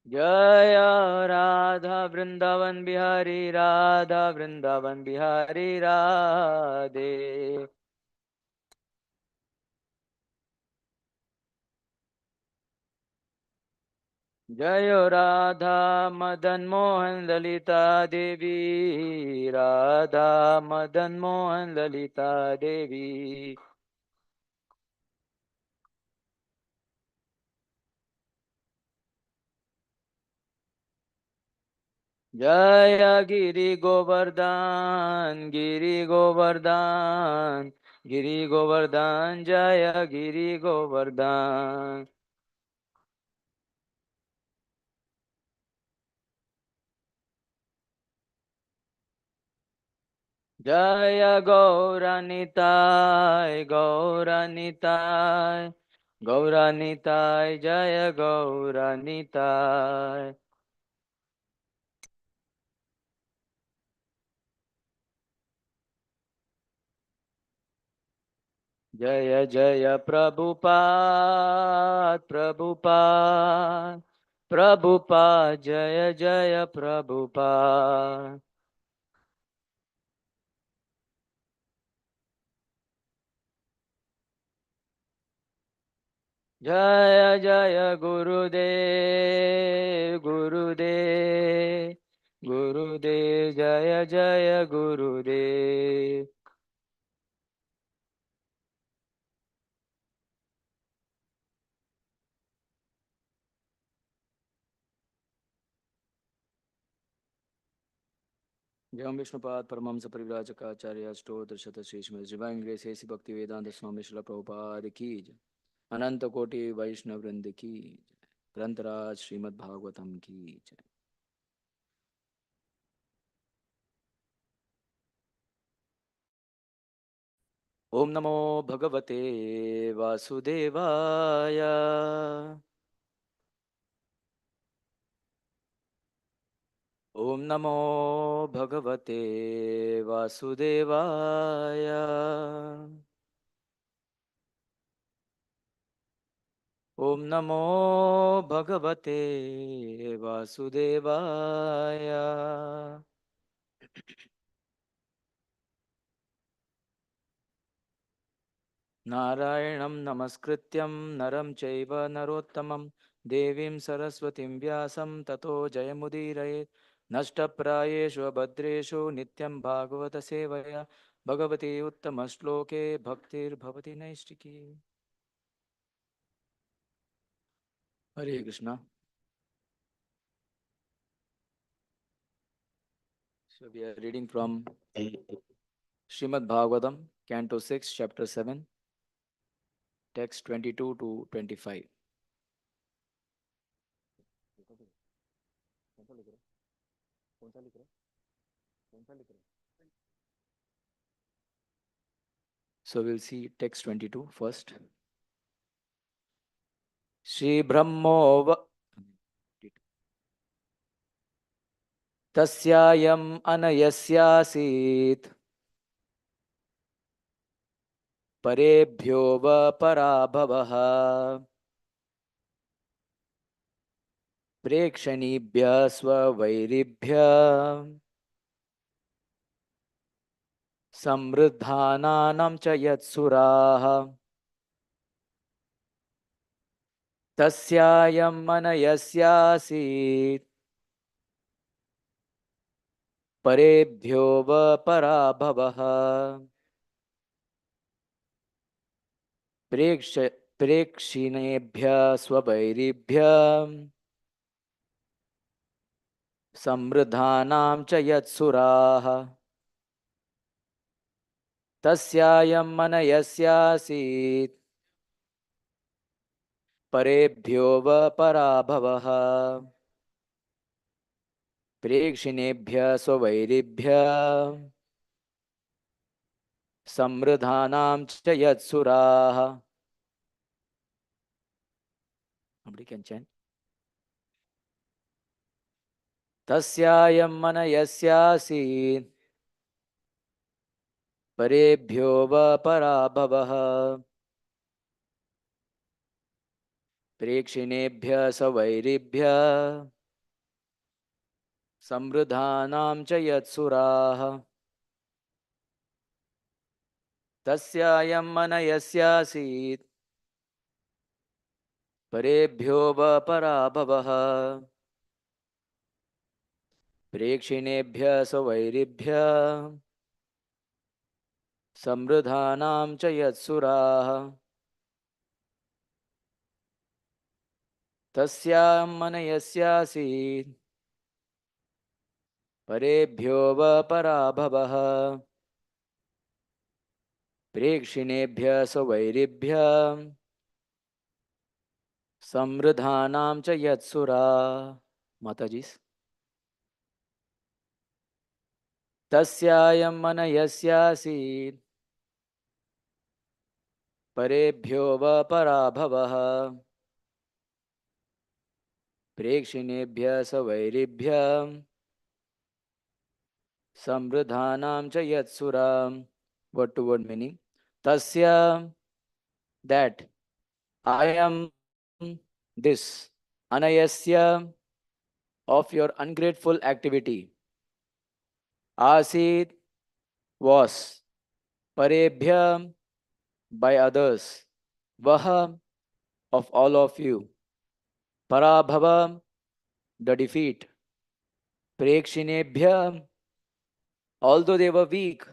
जय राधा वृंदावन बिहारी राधा वृंदावन बिहारी राधे। जय राधा मदन मोहन ललिता देवी राधा मदन मोहन ललिता देवी। जय गिरि गोवर्धन गिरि गोवर्धन गिरि गोवर्धन जय गिरि गोवर्धन। जय गौरनिताय गौरनिताय गौरनिताय जय गौरनिताय। जय जय प्रभुपाद प्रभुपाद प्रभुपाद जय जय प्रभुपाद। जय जय गुरुदेव गुरुदेव गुरुदेव जय जय गुरुदेव। जय विष्णुपाद परमहंस परिव्राजकाचार्य अष्टोत्तर शतशीर्ष divine grace A C Bhakti Vedanta स्वामी श्रील प्रभुपाद की जय। अनंत कोटि वैष्णव वृंद की जय। ग्रंथराज श्रीमद् भागवतम की जय। ओम नमो भगवते वासुदेवाय। ओम नमो भगवते वासुदेवाय। ओम नमो भगवते वासुदेवाय। नारायणं नमस्कृत्यं नरं चैव नरोत्तमं देवीं सरस्वतीं व्यासं ततो जयमुदीरयेत्। नष्टप्रायेषु भद्रेषु नित्यं भागवत सेवया भगवती उत्तमश्लोके भक्तिर्भवति नैष्टिकी। हरे Krishna. So we are reading from Srimad Bhagavatam, Canto 6, Chapter 7, text 22 to 25. So we'll see text 22 first. Shri Brahmova तस्यायम् अनयस्यासीत् परेभ्यो व पराभवः प्रेक्षणीभ्यः स्ववैरिभ्यः समृद्धानां च यत्सुराः तस्यायम् अनयस्यासीत् परेभ्यो व पराभवः प्रेक्ष प्रेक्षिणेभ्यः स्ववैरिभ्यः समृद्धानां च यत्सुराः तस्यायम् अनयस्यासीत् परेभ्यो व पराभवः प्रेक्षिणेभ्यः स्ववैरिभ्यः समृद्धानां च यत्सुराः। Somebody can chant. तस्यायम् अनयस्यासीत् परेभ्यो व पराभवः प्रेक्षिणेभ्यः सवैरिभ्यः समृद्धानां च यत्सुराः तस्यायं मन यस्यासीत् परेभ्यो व पराभवः प्रेक्षिणेभ्यः सवैरिभ्यः समृद्धानां च यत्सुराः तस्यां मन यस्यासीत् परेभ्यो व पराभवः प्रेक्षिणेभ्यः सवैरिभ्यः समृद्धानां च यत्सुरा माताजी तस्यायं मन यस्यासीत् परेभ्यो व पराभवः प्रेक्षिणेभ्यः सवैरिभ्यः समृद्धानां च यत्सुरा word to word meaning tasya that I am this anayasya of your ungrateful activity asit was parebhya by others vaha of all of you parabhava the defeat prekshinebhya although they were weak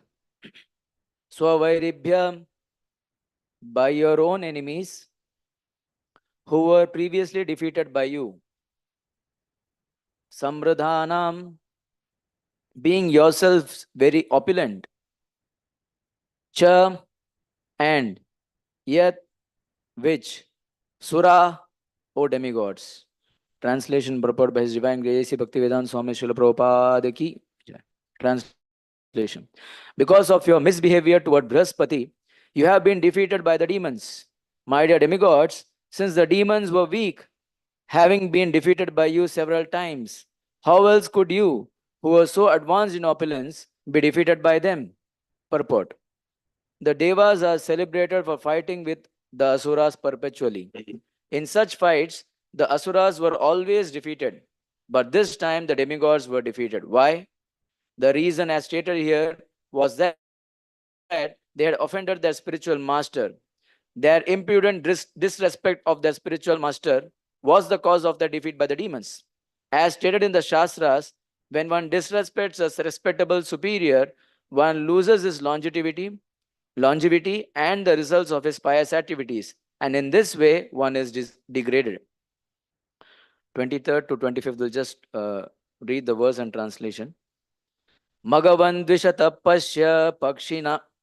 swavairibhya by your own enemies who were previously defeated by you samradhanam being yourselves very opulent cha and yet which sura o demigods. Translation purport by His Divine Grace Bhaktivedanta Swami Srila Prabhupada ki jai. Translation. Because of your misbehavior toward Brihaspati, you have been defeated by the demons. My dear demigods, since the demons were weak, having been defeated by you several times, how else could you, who were so advanced in opulence, be defeated by them? Purport. The Devas are celebrated for fighting with the Asuras perpetually. In such fights, the Asuras were always defeated, but this time the demigods were defeated. Why? The reason, as stated here, was that they had offended their spiritual master. Their impudent disrespect of their spiritual master was the cause of their defeat by the demons. As stated in the Shastras, when one disrespects a respectable superior, one loses his longevity and the results of his pious activities, and in this way one is degraded. 23rd to 25th will just read the verse and translation. Magavandvishat pashya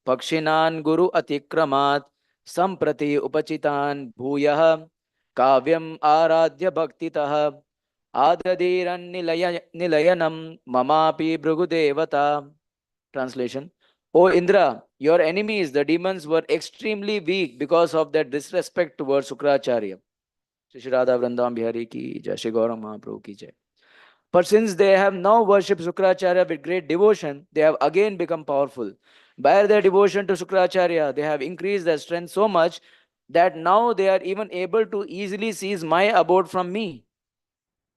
pakshinan guru atikramat samprati upachitan bhuyah kavyam aradhya bhaktitah adhadiran nilayanam mamapi bhrugudevata. Translation. O Indra, your enemies, the demons, were extremely weak because of their disrespect towards Sukracharya. Shri Radha Vrandam Bihari ki jai, Shri Gaur Mahaprabhu ki jai. But since they have now worshipped Sukracharya with great devotion, they have again become powerful. By their devotion to Sukracharya, they have increased their strength so much that now they are even able to easily seize my abode from me.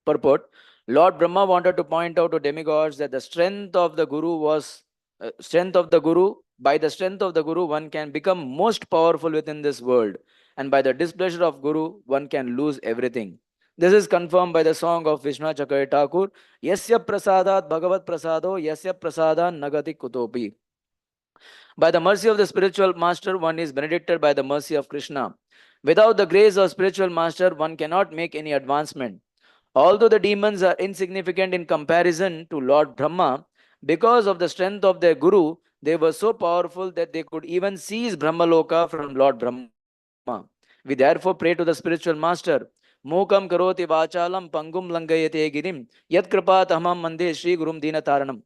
Purport. Lord Brahma wanted to point out to demigods that the strength of the Guru was by the strength of the Guru, one can become most powerful within this world. And by the displeasure of Guru, one can lose everything. This is confirmed by the song of Vishnu Chakra Thakur, Yasya Prasadat Bhagavat Prasado, Yasya Prasada Nagati Kutopi. By the mercy of the spiritual master, one is benedicted by the mercy of Krishna. Without the grace of spiritual master, one cannot make any advancement. Although the demons are insignificant in comparison to Lord Brahma, because of the strength of their Guru, they were so powerful that they could even seize Brahmaloka from Lord Brahma. We therefore pray to the spiritual master, Mukam karoti vachalam pangum langayate girim, yat kripa tamam mande Shri Gurum Dina Taranam.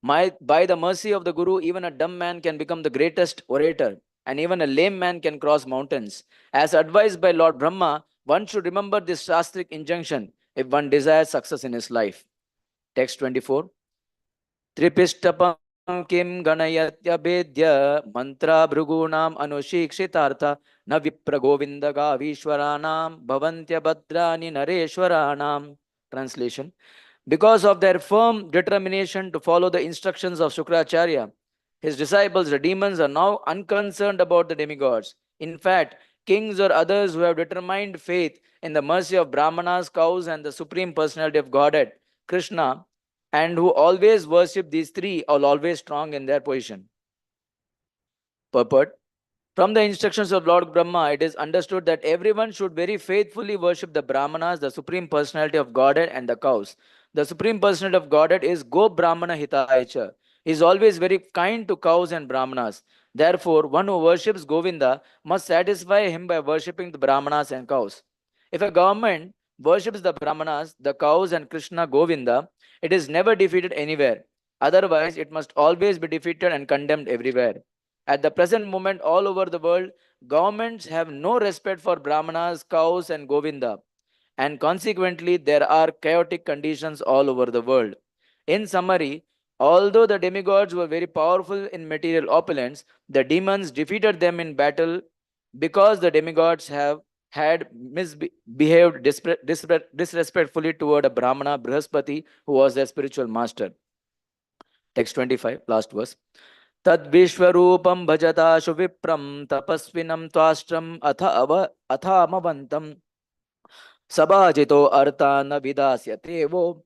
By the mercy of the Guru, even a dumb man can become the greatest orator, and even a lame man can cross mountains. As advised by Lord Brahma, one should remember this Shastric injunction if one desires success in his life. Text 24. Tripistapam kim ganayatyabedya mantra bhrugunam anushikshithartha na vipra govinda gavishwaranam bhavantya bhadrani nareshwaranam. Translation: because of their firm determination to follow the instructions of Shukracharya, his disciples, the demons, are now unconcerned about the demigods. In fact, kings or others who have determined faith in the mercy of Brahmanas, cows, and the Supreme Personality of Godhead, Krishna, and who always worship these three, are always strong in their position. Purport: from the instructions of Lord Brahma, it is understood that everyone should very faithfully worship the Brahmanas, the Supreme Personality of Godhead, and the cows. The Supreme Personality of Godhead is Go Brahmana Hitayacha. He is always very kind to cows and Brahmanas. Therefore, one who worships Govinda must satisfy him by worshipping the Brahmanas and cows. If a government worships the Brahmanas, the cows, and Krishna Govinda, it is never defeated anywhere. Otherwise, it must always be defeated and condemned everywhere. At the present moment, all over the world, governments have no respect for Brahmanas, cows, and Govinda, and consequently, there are chaotic conditions all over the world. In summary, although the demigods were very powerful in material opulence, the demons defeated them in battle because the demigods have had misbehaved disrespectfully toward a Brahmana, Brihaspati, who was their spiritual master. Text 25, last verse. तद्विश्वरूपं भजताशु विप्रं तपस्विनं त्वाष्ट्रम् अथामवन्तं सभाजितो अर्था न विदास्यते वो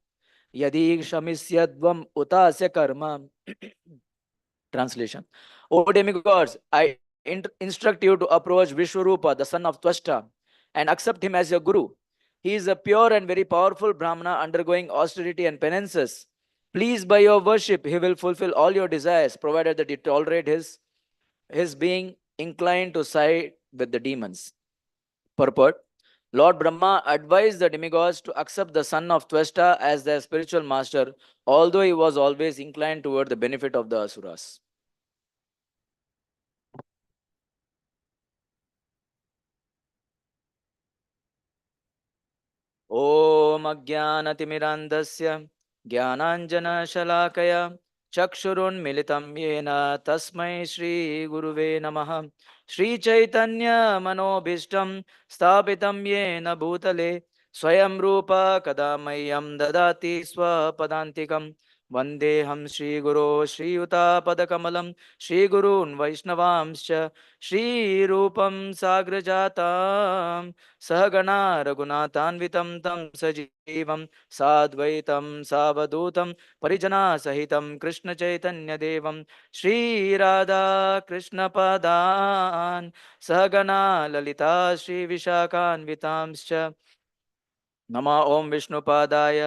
यदि क्षमिष्यद्वम् उतास्य कर्म. Translation: O demigods, I instruct you to approach Vishwarupa, the son of Twashta, and accept him as your guru. He is a pure and very powerful Brahmana undergoing austerity and penances. Please, by your worship, he will fulfill all your desires, provided that you tolerate his being inclined to side with the demons. Purport: Lord Brahma advised the demigods to accept the son of Twesta as their spiritual master, although he was always inclined toward the benefit of the asuras. ॐ अज्ञानतिमिरान्धस्य ज्ञानाञ्जनशलाकया चक्षुरुन्मिलितं येन तस्मै श्रीगुरुवे नमः. श्रीचैतन्यमनोभीष्टं स्थापितं येन भूतले स्वयं रूप कदा मह्यं ददाति स्वपदान्तिकं. वन्देऽहं श्रीगुरो श्रीयुतापदकमलं श्रीगुरून् वैष्णवांश्च श्रीरूपं साग्रजातां सहगणा रघुनाथान्वितं तं सजीवं साद्वैतं सावधूतं परिजनासहितं कृष्णचैतन्यदेवं श्रीराधा कृष्णपदान् सहगणा ललिता श्रीविशाखान्वितांश्च. नमः ओं विष्णुपादाय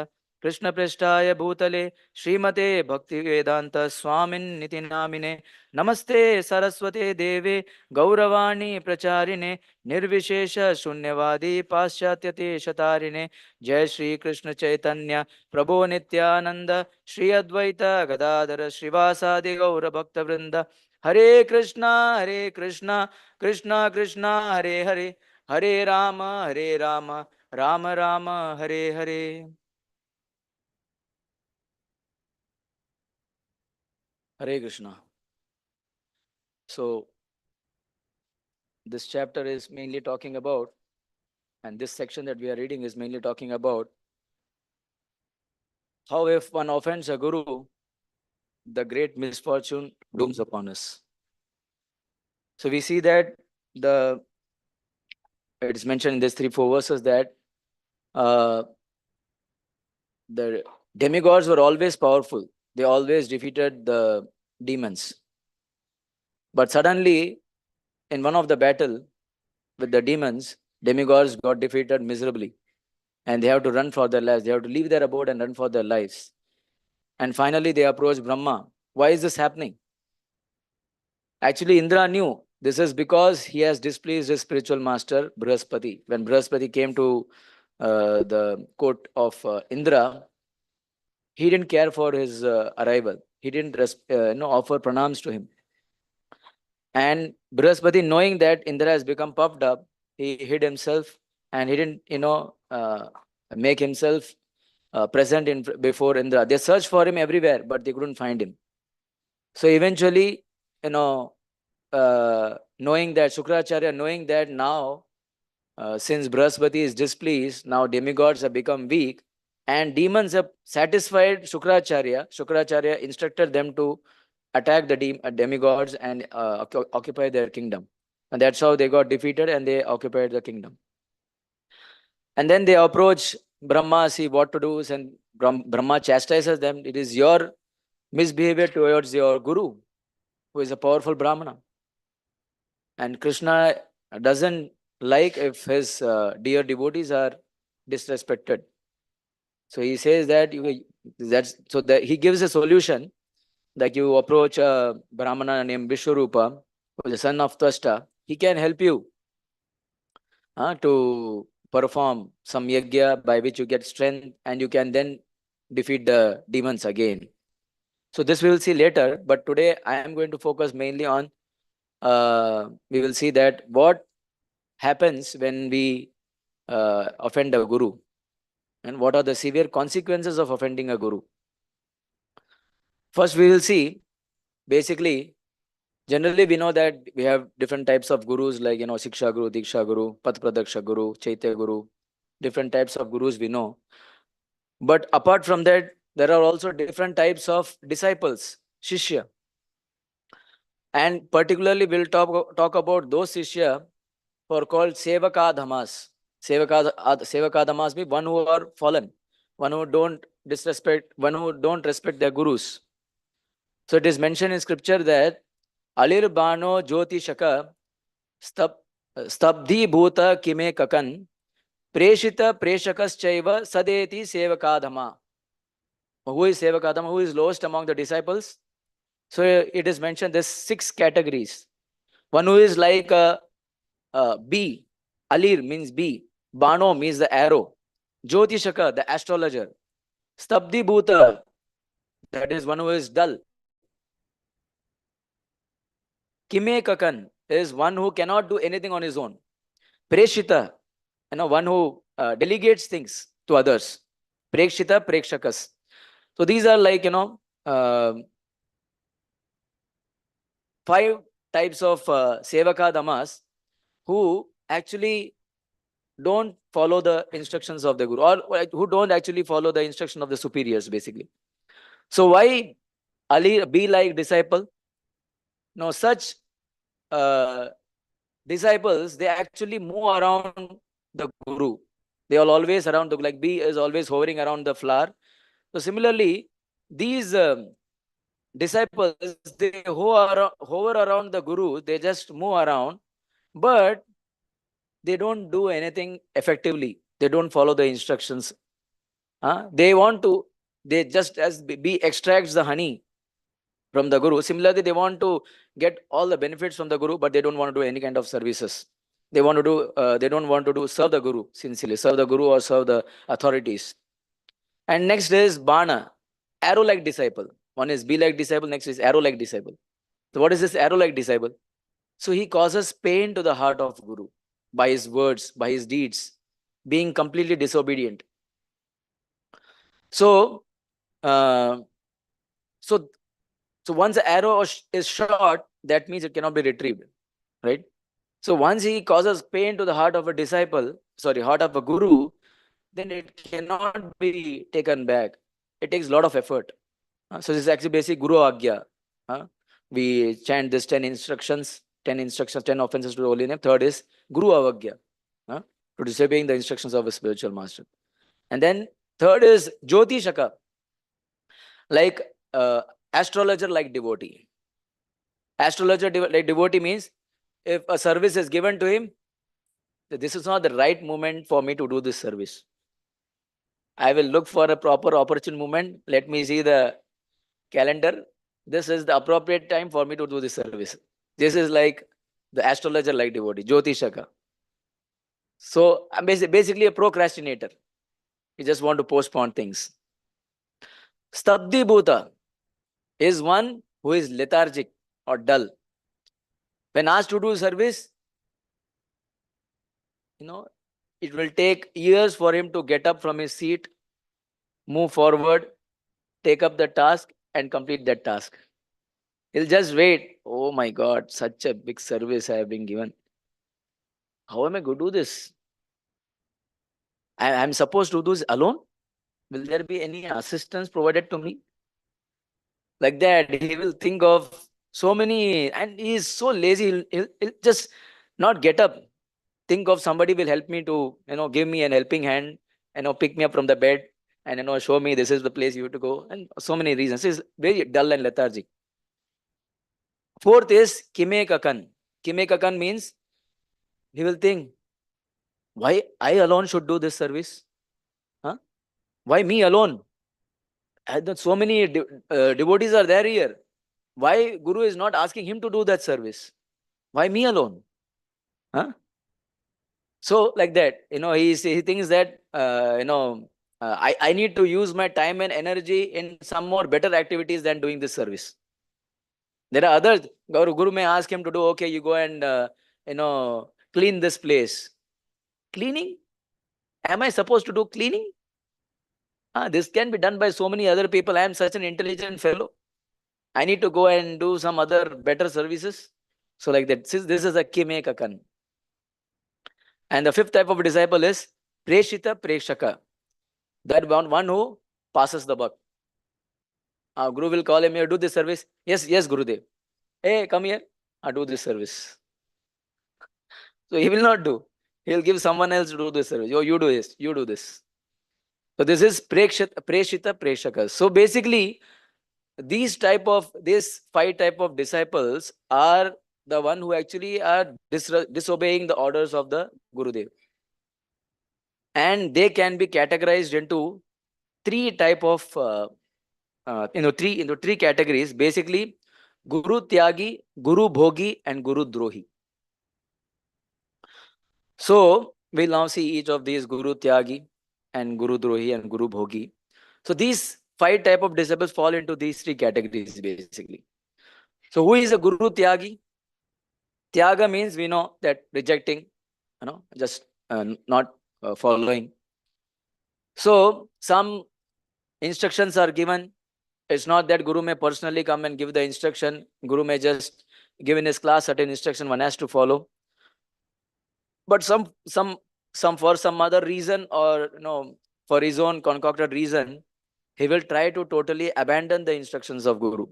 कृष्णपृष्ठाय भूतले श्रीमते भक्तिवेदांत स्वामिन्निति नामिने. नमस्ते सरस्वते देवे गौरवाणी प्रचारिणे निर्विशेष शून्यवादी पाश्चात्यदेशतारिणे. जय श्री कृष्ण चैतन्य प्रभो नित्यानंद श्री अद्वैत गदाधर श्रीवासादि गौर भक्तवृंद. हरे कृष्णा कृष्णा कृष्णा हरे हरे, हरे Ram Ram Ram Hare Hare. Hare Krishna. So this chapter is mainly talking about, and this section that we are reading is mainly talking about how if one offends a guru, the great misfortune dooms upon us. So we see that it is mentioned in these 3-4 verses that the demigods were always powerful. They always defeated the demons. But suddenly, in one of the battle with the demons, demigods got defeated miserably. And they have to run for their lives. They have to leave their abode and run for their lives. And finally, they approach Brahma. Why is this happening? Actually, Indra knew this is because he has displeased his spiritual master, Brihaspati. When Brihaspati came to the court of Indra, he didn't care for his arrival. He didn't offer pranams to him. And Brihaspati, knowing that Indra has become puffed up, he hid himself and he didn't, make himself present before Indra. They searched for him everywhere, but they couldn't find him. So eventually, you know, knowing that Shukracharya, knowing that now, since Brahaspati is displeased, now demigods have become weak, and demons have satisfied Shukracharya. Shukracharya instructed them to attack the demigods and occupy their kingdom. And that's how they got defeated and they occupied the kingdom. And then they approach Brahma, see what to do, and Brahma chastises them. It is your misbehavior towards your guru, who is a powerful Brahmana. And Krishna doesn't like if his dear devotees are disrespected. So he says that he gives a solution. Like you approach a Brahmana named Vishwarupa, who is the son of Twasta. He can help you to perform some yajna by which you get strength and you can then defeat the demons again. So this we will see later, but today I am going to focus mainly on, we will see that what happens when we offend a guru and what are the severe consequences of offending a guru. First, we will see basically, generally we know that we have different types of gurus like, Siksha Guru, Diksha Guru, Path Pradaksha Guru, Chaitya Guru, different types of gurus we know. But apart from that, there are also different types of disciples, Shishya. And particularly we'll talk about those Shishya who are called Sevakadhamas. Sevakadhamas means one who are fallen, one who don't disrespect, one who don't respect their gurus. So it is mentioned in scripture that Alir Bano Jyoti Shaka Stabdhi Bhuta Kime Kakan Preshita Preshakaschaiva Sadeti Sevakadhama. Who is Sevakadhama? Who is lowest among the disciples? So it is mentioned there's 6 categories. One who is like a bee. Alir means bee. Bano means the arrow. Jyotishaka, the astrologer. Stabdi Bhuta, that is one who is dull. Kime Kakan is one who cannot do anything on his own. Preshita, one who delegates things to others. Prekshita, Prekshakas. So these are like, 5 types of Sevaka Damas who actually don't follow the instructions of the guru, or who don't actually follow the instruction of the superiors, basically. So why Ali be like disciple? No, such disciples, they actually move around the guru. They are always around the, like bee is always hovering around the flower. So similarly, these disciples, they hover around the guru, they just move around, but they don't do anything effectively. They don't follow the instructions. They just as bee extracts the honey from the guru. Similarly, they want to get all the benefits from the guru, but they don't want to do any kind of services. They want to do, they don't want to do serve the guru sincerely, serve the guru or serve the authorities. And next is Bana, arrow-like disciple. One is bee-like disciple, next is arrow-like disciple. So what is this arrow-like disciple? So he causes pain to the heart of guru by his words, by his deeds, being completely disobedient. So, uh, so, so once the arrow is shot, that means it cannot be retrieved, right? So once he causes pain to the heart of a disciple, heart of a guru, then it cannot be taken back. It takes a lot of effort. So this is actually basic Guru Agya. We chant this 10 instructions, 10 instructions, 10 offenses to the holy name. Third is Guru Avagya, to disobeying the instructions of a spiritual master. And then third is Jyoti Shaka, like astrologer like devotee. Astrologer like devotee means if a service is given to him, this is not the right moment for me to do this service. I will look for a proper opportune moment. Let me see the calendar. This is the appropriate time for me to do this service. This is like the astrologer like devotee, Jyotishaka. So I'm basically a procrastinator. You just want to postpone things. Stabdi Bhuta is one who is lethargic or dull. When asked to do service, it will take years for him to get up from his seat, move forward, take up the task and complete that task. He'll just wait. Oh my God, such a big service I have been given. How am I going to do this? I'm supposed to do this alone? Will there be any assistance provided to me? Like that, he will think of so many, and he is so lazy. He'll just not get up. Think of somebody will help me to, give me an helping hand, pick me up from the bed and, show me this is the place you have to go. And so many reasons. He's very dull and lethargic. Fourth is Kime Kakan. Kime Kakan means he will think, why I alone should do this service? Huh? Why me alone? So many devotees are there here. Why Guru is not asking him to do that service? Why me alone? Huh? So like that, he thinks that, I need to use my time and energy in some more better activities than doing this service. There are others. Guru may ask him to do, okay, you go and, clean this place. Cleaning? Am I supposed to do cleaning? This can be done by so many other people. I am such an intelligent fellow. I need to go and do some other better services. So like that, this is a Kime Kakan. And the fifth type of disciple is Preshita Preshaka. That one who passes the buck. Guru will call him here, do this service. Yes, yes, Gurudev. Hey, come here. Do this service. So he will not do. He will give someone else to do this service. Oh, you do this. You do this. So this is Preshita Preshaka. So basically, these 5 type of disciples are the one who actually are disobeying the orders of the Gurudev. And they can be categorized into 3 type of three categories. Basically, Guru Tyagi, Guru Bhogi, and Guru Drohi. So we'll now see each of these: Guru Tyagi and Guru Drohi and Guru Bhogi. So these 5 type of disciples fall into these 3 categories basically. So who is a Guru Tyagi? Tyaga means we know that rejecting, just not following. So some instructions are given. It's not that Guru may personally come and give the instruction. Guru may just give in his class certain instruction one has to follow. But some for some other reason, or for his own concocted reason, he will try to totally abandon the instructions of Guru.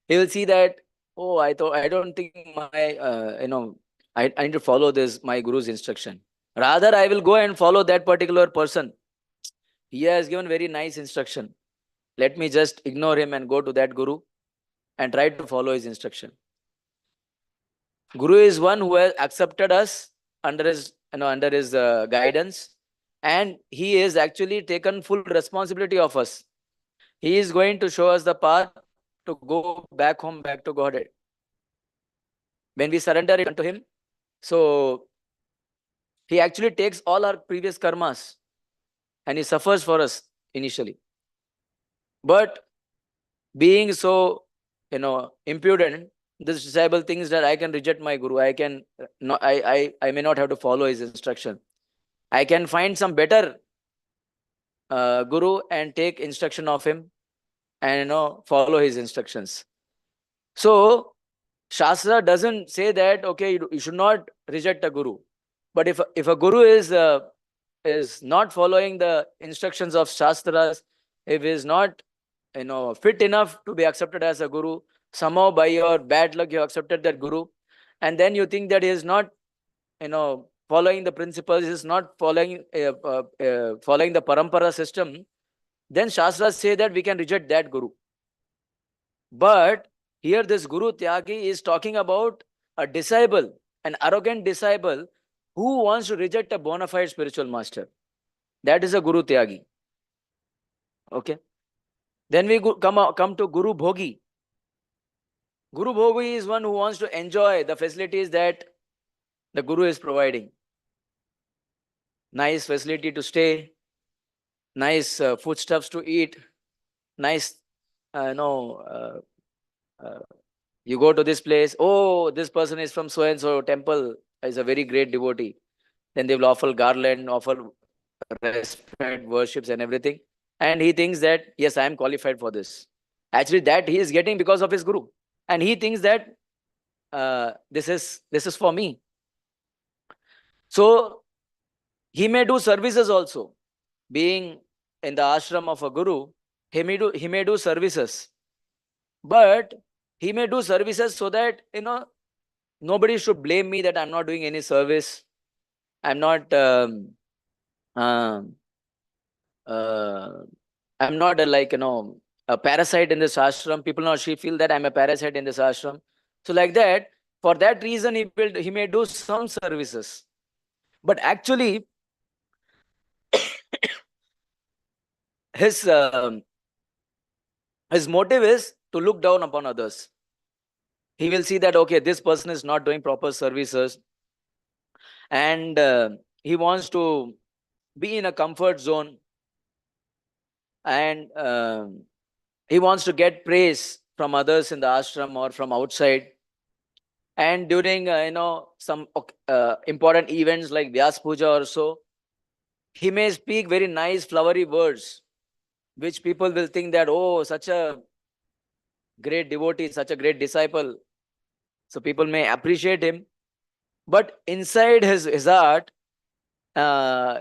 He will see that, oh, I don't think my I need to follow this my Guru's instruction. Rather, I will go and follow that particular person. He has given very nice instruction. Let me just ignore him and go to that Guru and try to follow his instruction. Guru is one who has accepted us under his guidance, and he is actually taken full responsibility of us. He is going to show us the path to go back home, back to Godhead. When we surrender it unto him, so he actually takes all our previous karmas and he suffers for us initially. But being so, impudent, this disciple thinks that I can reject my Guru. I can not, I may not have to follow his instruction. I can find some better Guru and take instruction of him and follow his instructions. So Shastra doesn't say that, okay, you should not reject a Guru. But if a Guru is not following the instructions of Shastras, if he is not fit enough to be accepted as a Guru, somehow by your bad luck you accepted that Guru, and then you think that he is not following the principles, he is not following following the parampara system, then Shastras say that we can reject that Guru. But here this Guru Tyagi is talking about a disciple, an arrogant disciple who wants to reject a bona fide spiritual master. That is a Guru Tyagi. Okay. Then we come to Guru Bhogi. Guru Bhogi is one who wants to enjoy the facilities that the Guru is providing. Nice facility to stay, nice foodstuffs to eat, nice, you go to this place, oh, this person is from so-and-so temple, is a very great devotee. Then they will offer garland, offer respect, worships and everything. And he thinks that, yes, I am qualified for this. Actually, that he is getting because of his guru, and he thinks that this is for me. So he may do services also. Being in the ashram of a guru, he may do services, but he may do services so that nobody should blame me that I'm not doing any service. I'm not. Um, uh, I'm not a parasite in this ashram. People not she feel that I'm a parasite in this ashram. So like that, for that reason, he may do some services, but actually his his motive is to look down upon others. He will see that okay, this person is not doing proper services, and he wants to be in a comfort zone, and he wants to get praise from others in the ashram or from outside. And during some important events like Vyas Puja or so, he may speak very nice flowery words, which people will think that, oh, such a great devotee, such a great disciple. So people may appreciate him, but inside his heart,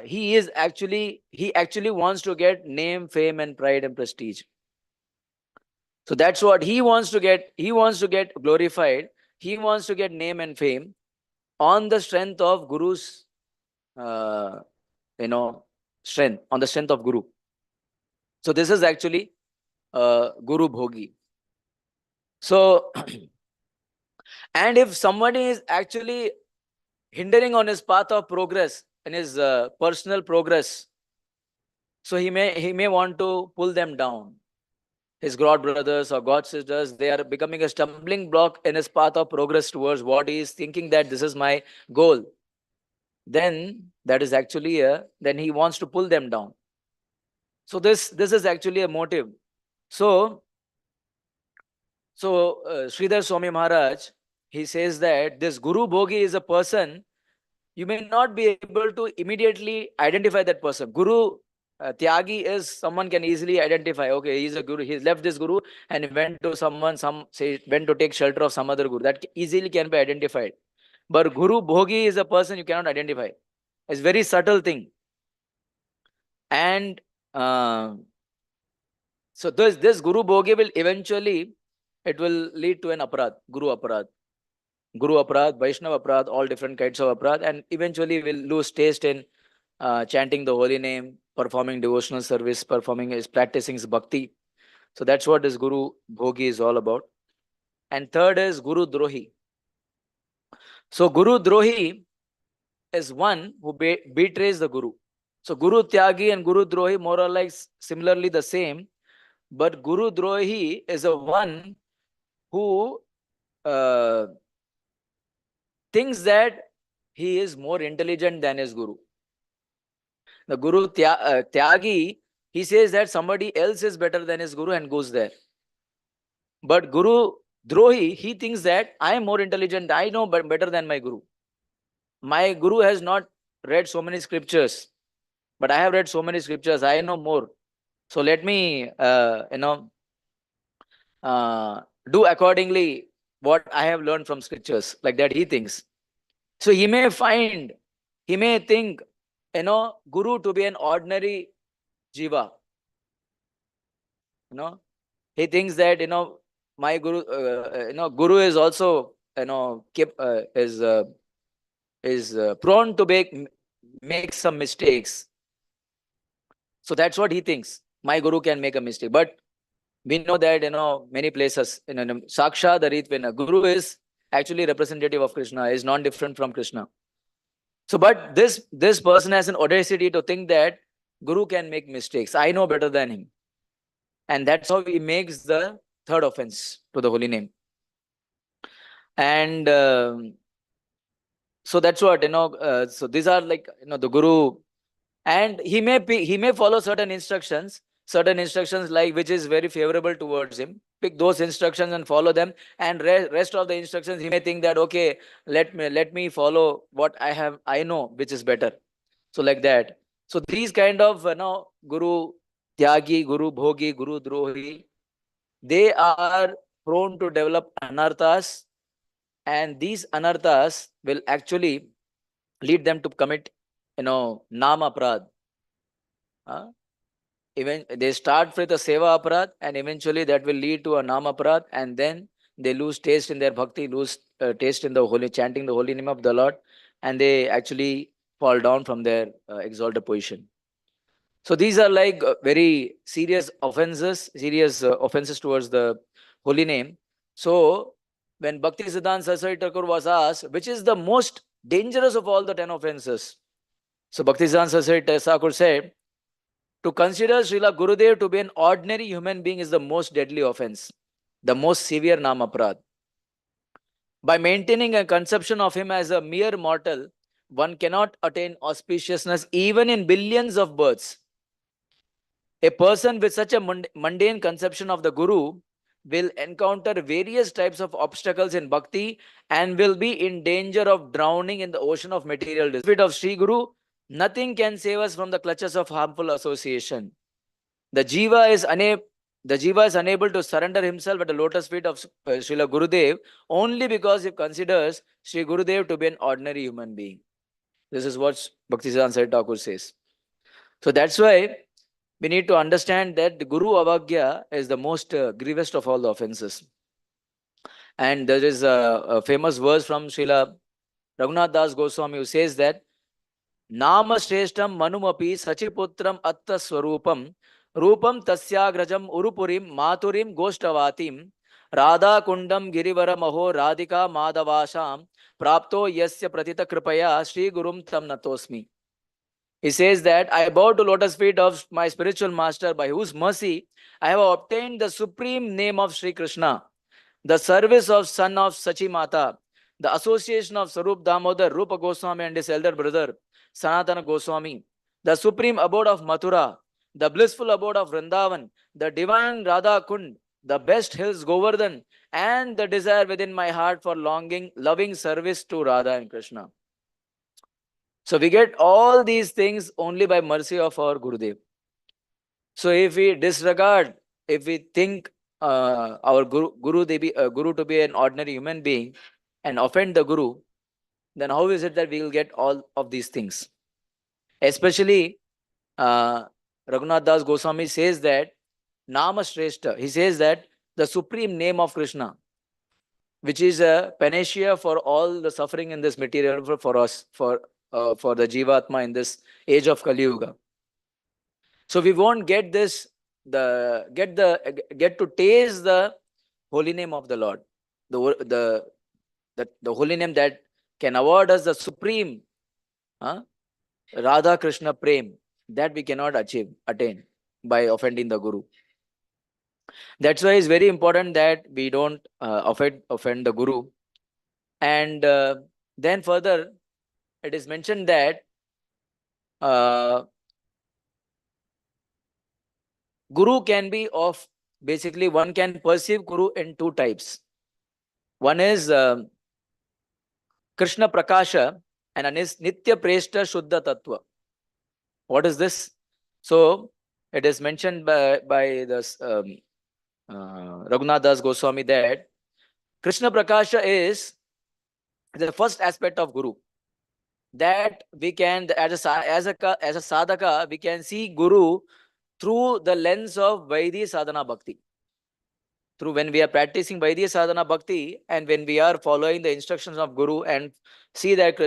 he actually wants to get name, fame, and pride and prestige. So that's what he wants to get. He wants to get glorified. He wants to get name and fame on the strength of Guru's, uh, strength, on the strength of Guru. So this is actually Guru Bhogi. So, and if somebody is actually hindering on his path of progress, in his personal progress, so he may want to pull them down. His god brothers or god sisters, they are becoming a stumbling block in his path of progress towards what he is thinking that this is my goal. Then that is actually then he wants to pull them down. So this is actually a motive. So Sridhar Swami Maharaj, he says that this Guru Bhogi is a person, you may not be able to immediately identify that person. Guru Tyagi is someone can easily identify, okay, he's a guru, he's left this guru and went to someone, went to take shelter of some other guru. That easily can be identified. But Guru Bhogi is a person you cannot identify. It's very subtle thing. And so this Guru Bhogi will eventually, it will lead to an aparad, Guru Aparad, Vaishnava Aparad, all different kinds of Aparad, and eventually will lose taste in chanting the holy name, performing devotional service, practicing his bhakti. So that's what this Guru Bhogi is all about. And third is Guru Drohi. So Guru Drohi is one who betrays the Guru. So Guru Tyagi and Guru Drohi more or less similarly the same, but Guru Drohi is a one who thinks that he is more intelligent than his Guru. The Guru Tyagi, he says that somebody else is better than his Guru and goes there. But Guru Drohi, he thinks that I am more intelligent, I know better than my Guru. My Guru has not read so many scriptures, but I have read so many scriptures, I know more. So let me, do accordingly what I have learned from scriptures. Like that he thinks. So he may think, Guru to be an ordinary jiva. He thinks that, my Guru, Guru is also, is prone to make some mistakes. So that's what he thinks. My Guru can make a mistake. But we know that, many places, Saksha, the Ritvena, Guru is actually representative of Krishna, is non-different from Krishna. So, but this person has an audacity to think that Guru can make mistakes. I know better than him. And that's how he makes the third offense to the holy name. And so that's what, so these are like, the Guru. And he may follow certain instructions like which is very favorable towards him. Pick those instructions and follow them. And rest of the instructions, he may think that, okay, let me follow what I know, which is better. So like that. So these kind of, Guru Tyagi, Guru Bhogi, Guru Drohi, they are prone to develop anarthas, and these anarthas will actually lead them to commit, nama aprad. Even they start with a seva aparad, and eventually that will lead to a nama aparad, and then they lose taste in their bhakti, lose taste in the holy chanting the holy name of the Lord, and they actually fall down from their exalted position. So these are like very serious offenses towards the holy name. So when Bhakti Siddhanta Saraswati Thakur was asked, which is the most dangerous of all the 10 offenses? So Bhakti Siddhanta Saraswati Thakur said, to consider Srila Gurudev to be an ordinary human being is the most deadly offense, the most severe namaprad. By maintaining a conception of him as a mere mortal, one cannot attain auspiciousness even in billions of births. A person with such a mundane conception of the Guru will encounter various types of obstacles in bhakti and will be in danger of drowning in the ocean of material desire. With of Sri Guru, nothing can save us from the clutches of harmful association. The jiva is unable to surrender himself at the lotus feet of Srila Gurudev only because he considers Sri Gurudev to be an ordinary human being. This is what Bhaktisiddhanta Saraswati Thakur says. So that's why we need to understand that the Guru Avagya is the most grievous of all the offenses. And there is a famous verse from Srila Raghunath Das Goswami who says that Nama Shreshtam Manumapi Sachiputram Atta Swarupam Rupam Tasyagrajam Urupurim Maturim Goshtavatim Radha Kundam Girivaram Aho Radhika Madhavasham Prapto Yasya Pratita Kripaya Sri Gurum Tam Natosmi. He says that I bow to lotus feet of my spiritual master by whose mercy I have obtained the supreme name of Sri Krishna, the service of son of Sachi Mata, the association of Sarup Damodar, Rupa Goswami and his elder brother, Sanatana Goswami, the supreme abode of Mathura, the blissful abode of Vrindavan, the divine Radha Kund, the best hills Govardhan, and the desire within my heart for loving service to Radha and Krishna. So we get all these things only by mercy of our Gurudev. So if we disregard, if we think our Guru to be an ordinary human being and offend the Guru, then how is it that we will get all of these things? Especially Raghunath Das Goswami says that Nama Shrestha, he says that the supreme name of Krishna, which is a panacea for all the suffering in this material for us, for the Jivatma in this age of Kali Yuga. So we won't get this, get to taste the holy name of the Lord, the holy name that can award us the supreme Radha Krishna Prem, that we cannot attain by offending the Guru. That's why it's very important that we don't offend the Guru. And then further, it is mentioned that Guru can be of, basically one can perceive Guru in two types. One is Krishna Prakasha and one is Nitya Preshta Shuddha Tattva. What is this? So it is mentioned by this Raghunath Das Goswami that Krishna Prakasha is the first aspect of Guru. That we can, as a sadhaka, we can see Guru through the lens of Vaidhi Sadhana Bhakti. Through when we are practicing Vaidhi Sadhana Bhakti and when we are following the instructions of Guru and see that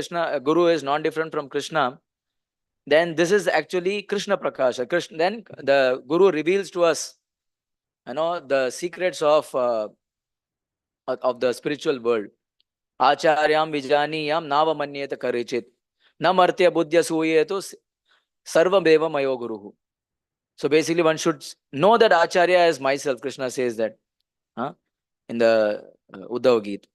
Guru is non-different from Krishna, then this is actually Krishna Prakasha. Then the Guru reveals to us, the secrets of the spiritual world. Acharyam Vijaniyam Nava Manyeta Karichit Namartya Buddhya Suyetu Sarvameva Mayo Guruhu. So basically one should know that Acharya is myself. Krishna says that in the Uddhav Geet,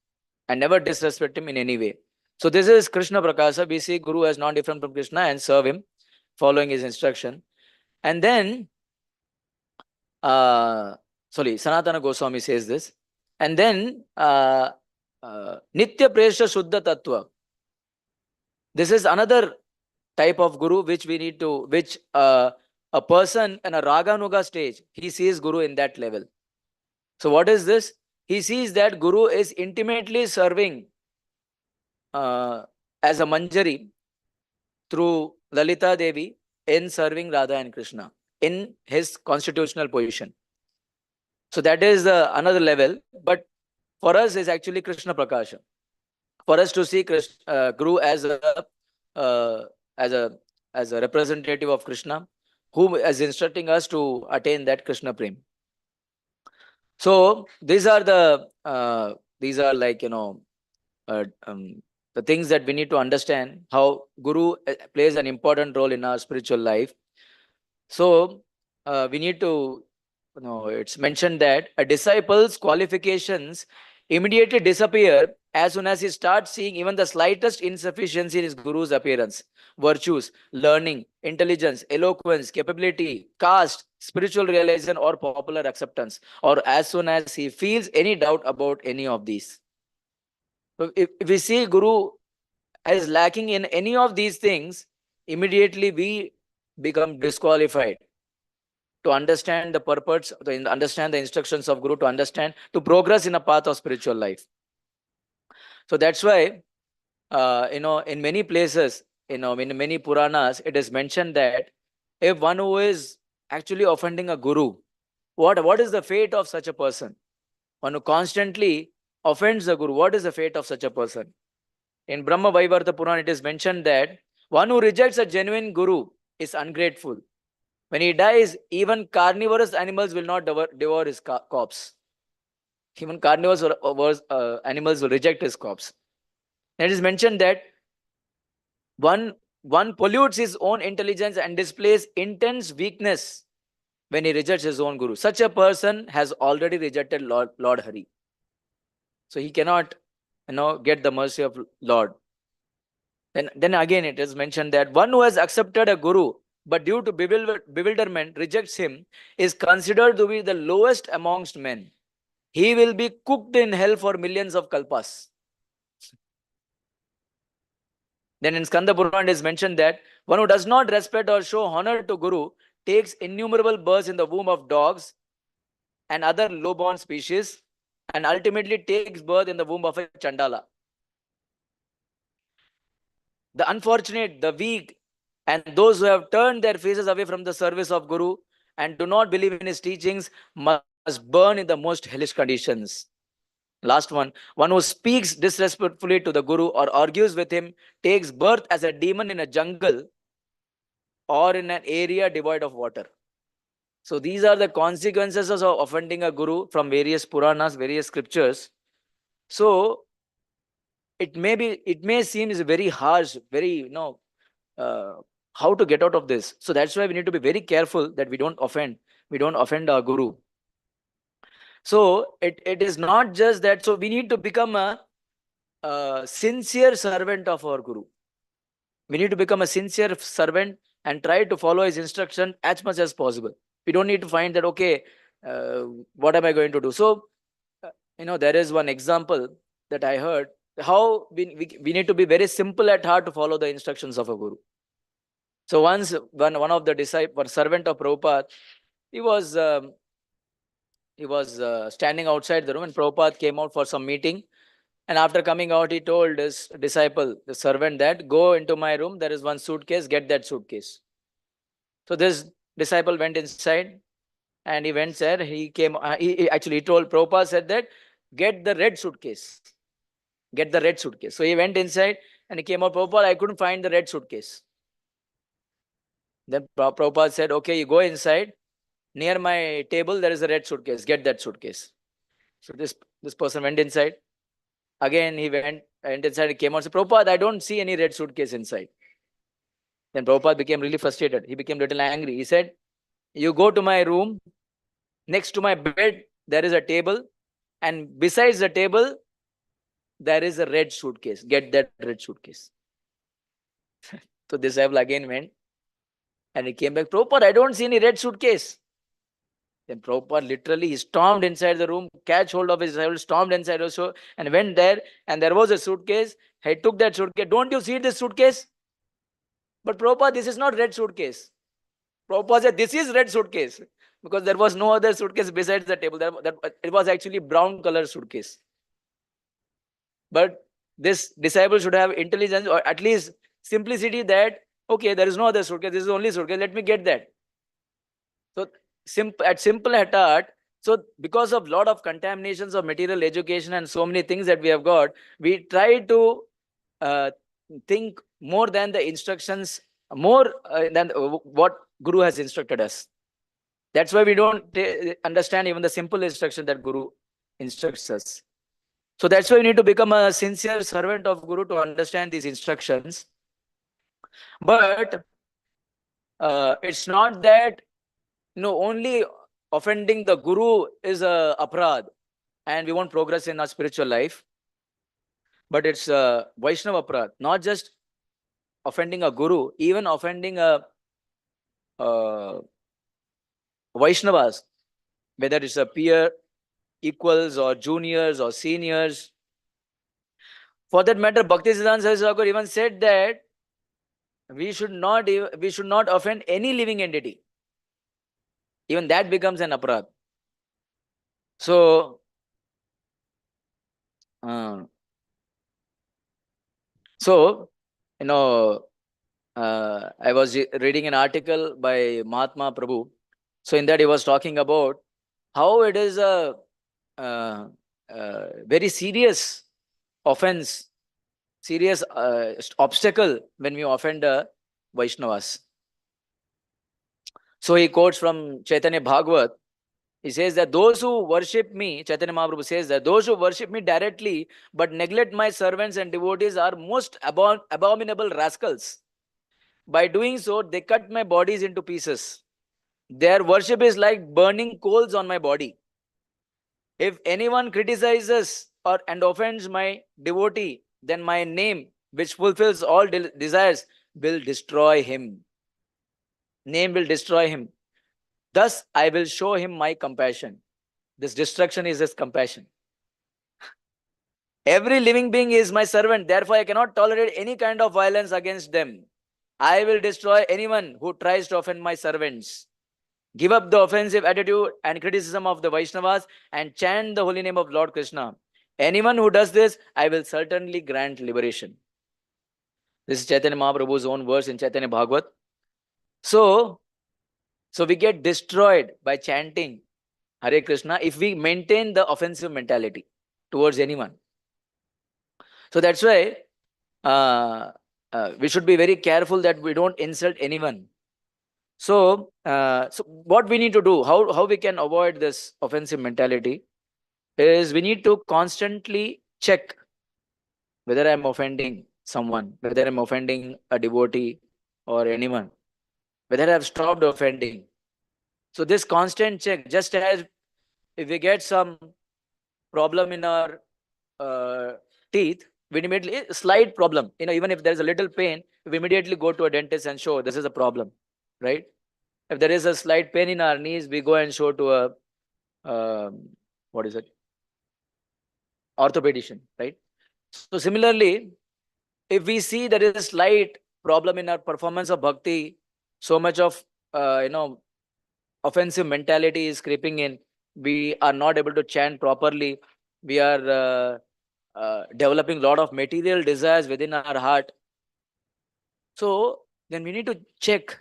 and never disrespect him in any way. So this is Krishna Prakasha. We see Guru as non-different from Krishna and serve him, following his instruction. And then, Sanatana Goswami says this. And then, Nitya Presha Shuddha Tattva. This is another type of Guru which we need to, which a person in a Raganuga stage, he sees Guru in that level. So what is this? He sees that Guru is intimately serving as a Manjari through Lalita Devi in serving Radha and Krishna in his constitutional position. So that is another level. But for us is actually Krishna Prakasha. For us to see Guru uh, as a as a representative of Krishna, who is instructing us to attain that Krishna Prem. So these are like the things that we need to understand how Guru plays an important role in our spiritual life. So we need to, it's mentioned that a disciple's qualifications immediately disappear as soon as he starts seeing even the slightest insufficiency in his guru's appearance, virtues, learning, intelligence, eloquence, capability, caste, spiritual realization, or popular acceptance, or as soon as he feels any doubt about any of these. So if we see Guru as lacking in any of these things, immediately we become disqualified to understand the purpose, to understand the instructions of Guru, to understand, to progress in a path of spiritual life. So that's why, in many places, in many Puranas, it is mentioned that if one who is actually offending a Guru, what is the fate of such a person? One who constantly offends the Guru, what is the fate of such a person? In Brahma Vaivarta Purana, it is mentioned that one who rejects a genuine Guru is ungrateful. When he dies, even carnivorous animals will not devour his corpse. Even carnivorous animals will reject his corpse. And it is mentioned that one, one pollutes his own intelligence and displays intense weakness when he rejects his own Guru. Such a person has already rejected Lord Hari. So he cannot, get the mercy of Lord. Then again it is mentioned that one who has accepted a Guru but due to bewilderment rejects him is considered to be the lowest amongst men. He will be cooked in hell for millions of kalpas. Then in Skanda Purana it is mentioned that one who does not respect or show honor to Guru takes innumerable births in the womb of dogs and other low-born species and ultimately takes birth in the womb of a Chandala. The unfortunate, the weak, and those who have turned their faces away from the service of Guru and do not believe in his teachings must burn in the most hellish conditions. Last one who speaks disrespectfully to the Guru or argues with him takes birth as a demon in a jungle or in an area devoid of water. So these are the consequences of offending a Guru from various Puranas, various scriptures. So it may seem is very harsh, very how to get out of this. So that's why we need to be very careful that we don't offend our Guru. So it is not just that. So we need to become a sincere servant of our Guru. We need to become a sincere servant and try to follow his instruction as much as possible. We don't need to find that, okay, what am I going to do? So, there is one example that I heard, how we need to be very simple at heart to follow the instructions of a Guru. So once one of the disciple, servant of Prabhupada, he was standing outside the room, and Prabhupada came out for some meeting. And after coming out, he told his disciple, the servant, that go into my room. There is one suitcase. Get that suitcase. So this disciple went inside, and he went there. He came. He told Prabhupada, said that get the red suitcase. Get the red suitcase. So he went inside and he came out. Prabhupada, I couldn't find the red suitcase. Then Prabhupada said, okay, you go inside. Near my table, there is a red suitcase. Get that suitcase. So this person went inside. Again, he went inside, he came out and said, Prabhupada, I don't see any red suitcase inside. Then Prabhupada became really frustrated. He became a little angry. He said, you go to my room. Next to my bed, there is a table. And besides the table, there is a red suitcase. Get that red suitcase. So this disciple again went. And he came back, Prabhupada, I don't see any red suitcase. Then Prabhupada literally, he stormed inside the room, catch hold of his disciple, stormed inside also, and went there, and there was a suitcase. He took that suitcase. Don't you see this suitcase? But Prabhupada, this is not red suitcase. Prabhupada said, this is red suitcase. because there was no other suitcase besides the table. It was actually brown color suitcase. But this disciple should have intelligence, or at least simplicity, that okay, there is no other suitcase, this is the only suitcase, let me get that. So simple at heart. So because of lot of contaminations of material education and so many things that we have got, we try to uh, think more than the instructions, more than what Guru has instructed us. That's why we don't understand even the simple instruction that Guru instructs us. So that's why we need to become a sincere servant of Guru to understand these instructions. But it's not that only offending the Guru is a aparad and we won't progress in our spiritual life. But it's a Vaishnava aparad, not just offending a Guru, even offending a Vaishnavas, whether it's a peer, equals, or juniors, or seniors. For that matter, Bhaktisiddhanta Saraswati Thakur even said that we should not offend any living entity. Even that becomes an aparad. So, I was reading an article by Mahatma Prabhu. So in that he was talking about how it is a very serious offense, serious obstacle when we offend Vaishnavas. So he quotes from Chaitanya Bhagavat. He says that those who worship me, Chaitanya Mahaprabhu says that those who worship me directly but neglect my servants and devotees are most abominable rascals. By doing so, they cut my bodies into pieces. Their worship is like burning coals on my body. If anyone criticizes and offends my devotee, then my name, which fulfills all desires, will destroy him. Name will destroy him. Thus, I will show him my compassion. This destruction is his compassion. Every living being is my servant. Therefore, I cannot tolerate any kind of violence against them. I will destroy anyone who tries to offend my servants. Give up the offensive attitude and criticism of the Vaishnavas and chant the holy name of Lord Krishna. Anyone who does this, I will certainly grant liberation. This is Chaitanya Mahaprabhu's own verse in Chaitanya Bhagavat. So we get destroyed by chanting Hare Krishna if we maintain the offensive mentality towards anyone. So that's why we should be very careful that we don't insult anyone. So what we need to do, how we can avoid this offensive mentality, is we need to constantly check whether I'm offending someone, whether I'm offending a devotee or anyone, whether I've stopped offending. So this constant check, just as if we get some problem in our teeth, we immediately, slight problem, even if there's a little pain, we immediately go to a dentist and show this is a problem, right? If there is a slight pain in our knees, we go and show to a, what is it? Orthopedician, right? So similarly, if we see there is a slight problem in our performance of bhakti, so much of, offensive mentality is creeping in, we are not able to chant properly, we are developing a lot of material desires within our heart. So then we need to check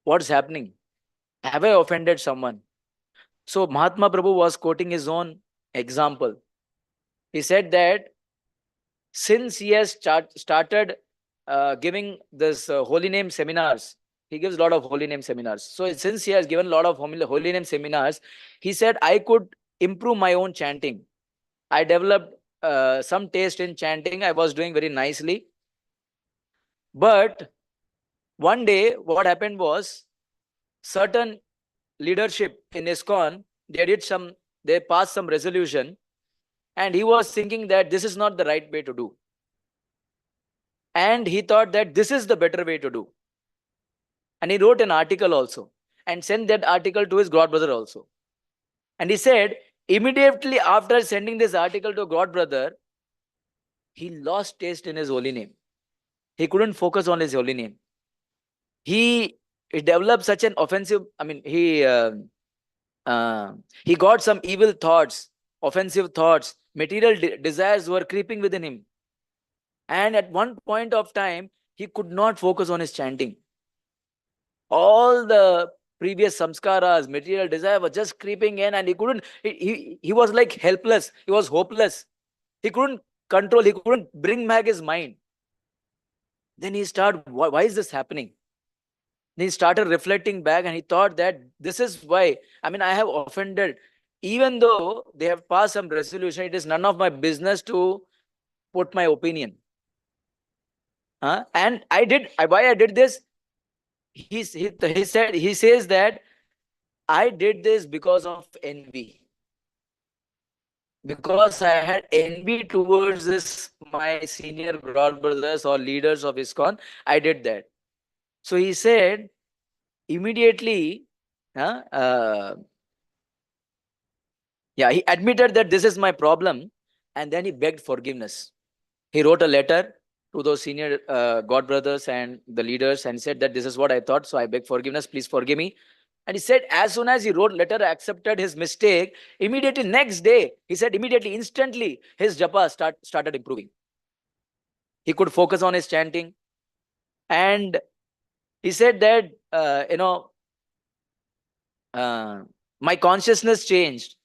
what's happening. Have I offended someone? So Mahatma Prabhu was quoting his own example. He said that since he has started giving this holy name seminars, he gives a lot of holy name seminars. So since he has given a lot of holy name seminars, he said, I could improve my own chanting. I developed some taste in chanting. I was doing very nicely. But one day, what happened was, certain leadership in ISKCON, they passed some resolution, and he was thinking that this is not the right way to do. And he thought that this is the better way to do. And he wrote an article also and sent that article to his god brother also. And he said, immediately after sending this article to god brother, he lost taste in his holy name. He couldn't focus on his holy name. He developed such an offensive, he he got some evil thoughts, offensive thoughts, material desires were creeping within him. And at one point of time, he could not focus on his chanting. All the previous samskaras, material desire was just creeping in, and he couldn't, he was like helpless. He was hopeless. He couldn't control, he couldn't bring back his mind. Then he started, why is this happening? Then he started reflecting back, and he thought that this is why. I mean, I have offended. Even though they have passed some resolution, it is none of my business to put my opinion. And why I did this? He says that I did this because of envy. Because I had envy towards this, my senior God brothers or leaders of ISKCON, I did that. So he said, immediately, he admitted that this is my problem, and then he begged forgiveness. He wrote a letter to those senior God brothers and the leaders and said that this is what I thought, so I beg forgiveness, please forgive me. And he said, as soon as he wrote letter, accepted his mistake, immediately next day, he said immediately, instantly, his japa started improving. He could focus on his chanting. And he said that, my consciousness changed.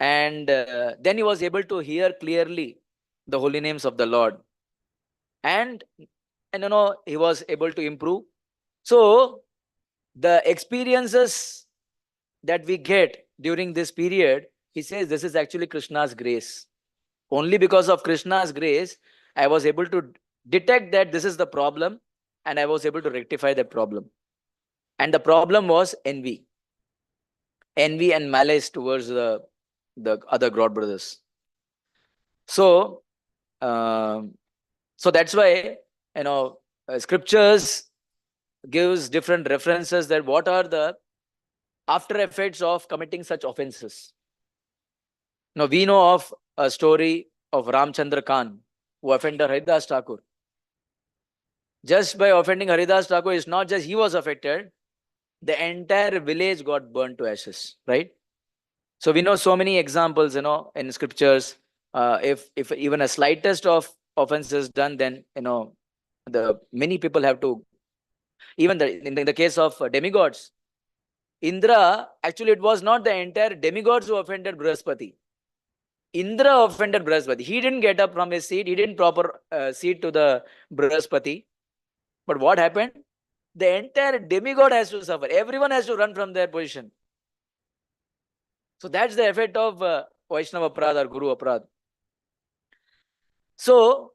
And then he was able to hear clearly the holy names of the Lord. And he was able to improve. So the experiences that we get during this period, he says this is actually Krishna's grace. Only because of Krishna's grace, I was able to detect that this is the problem, and I was able to rectify that problem. And the problem was envy. Envy and malice towards the other God brothers. So, so that's why, scriptures gives different references that what are the after effects of committing such offenses. Now, we know of a story of Ramchandra Khan, who offended Haridas Thakur. Just by offending Haridas Thakur, it's not just he was affected, the entire village got burnt to ashes, right? So we know so many examples, in scriptures. If even a slightest of offense is done, then, the many people have to, even in the case of demigods, Indra, actually it was not the entire demigods who offended Brihaspati. Indra offended Brihaspati. He didn't get up from his seat. He didn't proper seat to the Brihaspati. But what happened? The entire demigod has to suffer. Everyone has to run from their position. So that's the effect of Vaishnava Aparad or Guru Aparad. So,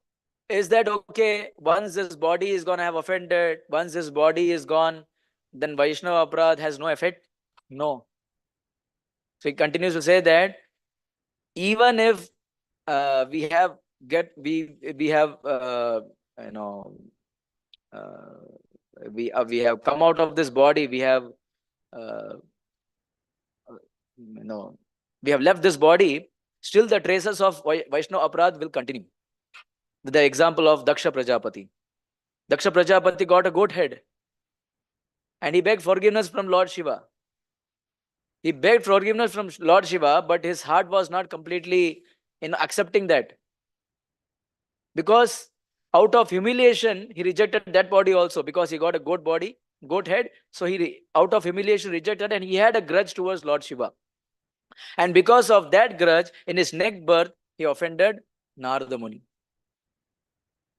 is that okay? Once this body is going to have offended, once this body is gone, then Vaishnava Aparad has no effect? No. So he continues to say that even if we have we have come out of this body, we have we have left this body, still the traces of Vaishnava Aparad will continue. The example of Daksha Prajapati. Daksha Prajapati got a goat head, and he begged forgiveness from Lord Shiva. He begged forgiveness from Lord Shiva, but his heart was not completely in accepting that. Because out of humiliation, he rejected that body also, because he got a goat body, goat head. So he, out of humiliation, rejected, and he had a grudge towards Lord Shiva. And because of that grudge, in his next birth, he offended Narada Muni.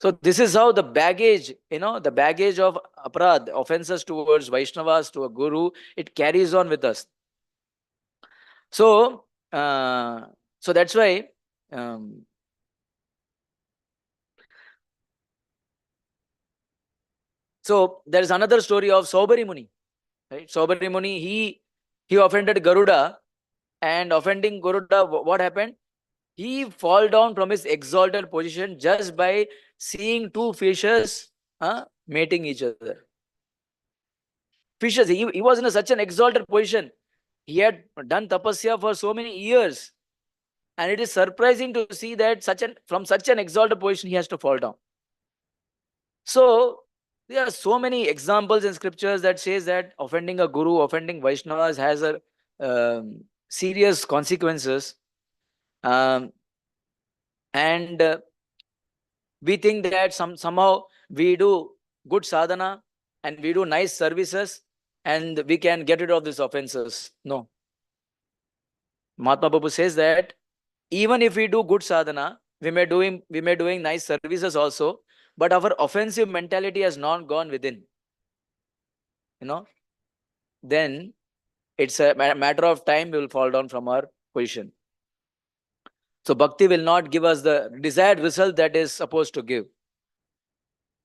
So this is how the baggage, the baggage of aparad, offenses towards Vaishnavas, to a guru, it carries on with us. So, so that's why, so there is another story of Saubari Muni, right? Saubari Muni, he offended Garuda, and offending Garuda, what happened? He fall down from his exalted position just by seeing two fishes mating each other. Fishes, he was in such an exalted position. He had done tapasya for so many years. And it is surprising to see that from such an exalted position, he has to fall down. So, there are so many examples in scriptures that says that offending a guru, offending Vaishnavas has a serious consequences, um, and we think that somehow we do good sadhana and we do nice services and we can get rid of these offenses. No. Mahatma Prabhu says that even if we do good sadhana, we may doing nice services also, but our offensive mentality has not gone within. You know, then it's a matter of time we will fall down from our position. So bhakti will not give us the desired result that is supposed to give.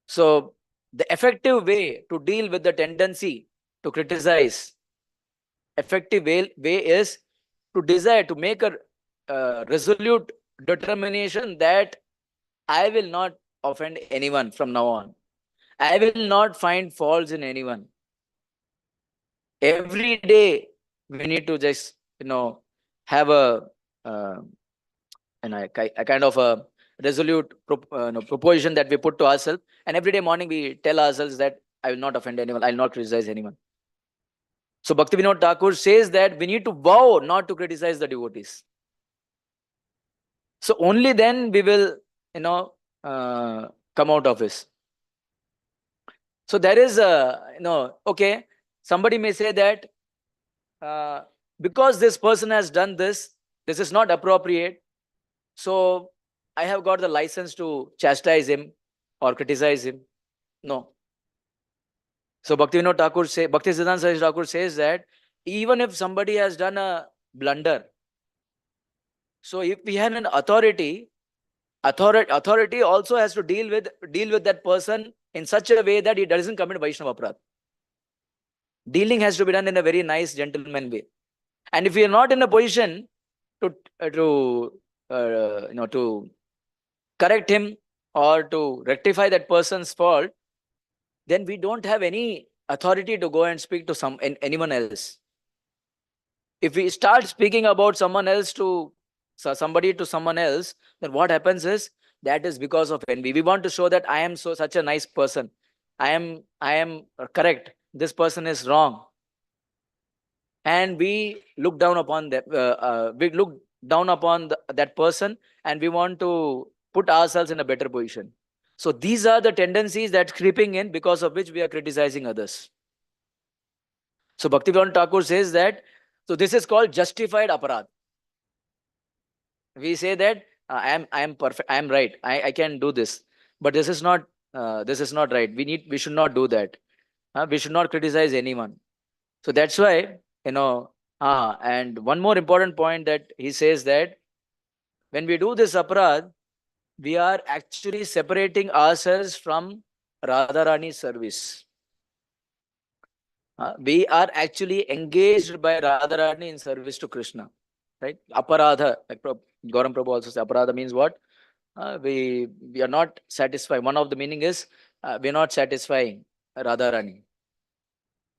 So the effective way to deal with the tendency to criticize, effective way is to desire, to make a resolute determination that I will not offend anyone from now on. I will not find faults in anyone. Every day we need to just, have a kind of a resolute proposition that we put to ourselves. And every day morning we tell ourselves that I will not offend anyone. I will not criticize anyone. So Bhaktivinoda Thakur says that we need to vow not to criticize the devotees. So only then we will, come out of this. So there is okay, somebody may say that because this person has done this, this is not appropriate. So I have got the license to chastise him or criticize him. No. So Bhaktivinoda Thakur Bhaktisiddhanta Saraswati Thakur says that even if somebody has done a blunder, so if we have an authority also has to deal with that person in such a way that he doesn't commit Vaishnava aparadh. Dealing has to be done in a very nice, gentleman way. And if we are not in a position to correct him or to rectify that person's fault, then we don't have any authority to go and speak to anyone else. If we start speaking about someone else to somebody to someone else, then what happens is that is because of envy. We want to show that I am such a nice person. I am correct. This person is wrong. And we look down upon that. We look down upon that person, and we want to put ourselves in a better position. So these are the tendencies that creeping in, because of which we are criticizing others. So Bhaktivinoda Thakur says that, so this is called justified aparadh. We say that I am perfect, I am right, I can do this, but this is not right. We should not do that. We should not criticize anyone. So that's why, and one more important point that he says that when we do this aparadh, we are actually separating ourselves from Radharani's service. We are actually engaged by Radharani in service to Krishna, right? Aparadha, like Gauram Prabhu also says, aparadha means what? We are not satisfied. One of the meaning is we are not satisfying Radharani.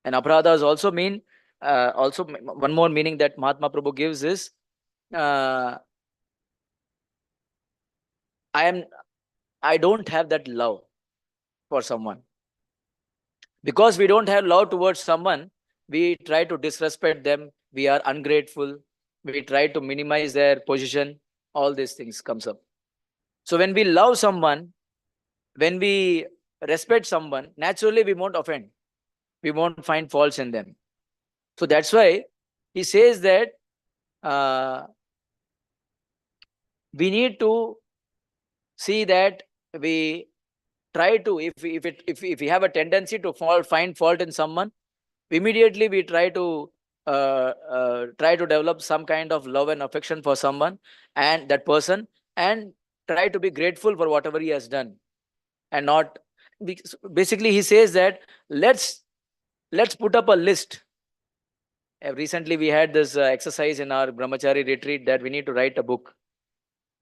And aparadhas also mean, also one more meaning that Mahatma Prabhu gives is, I don't have that love for someone. Because we don't have love towards someone, we try to disrespect them, we are ungrateful, we try to minimize their position, all these things comes up. So when we love someone, when we respect someone, naturally we won't offend, we won't find faults in them. So that's why he says that we need to see that we try to, if we have a tendency to find fault in someone, immediately we try to develop some kind of love and affection for someone and that person, and try to be grateful for whatever he has done. And not, basically he says that let's put up a list. Recently we had this exercise in our brahmachari retreat that we need to write a book,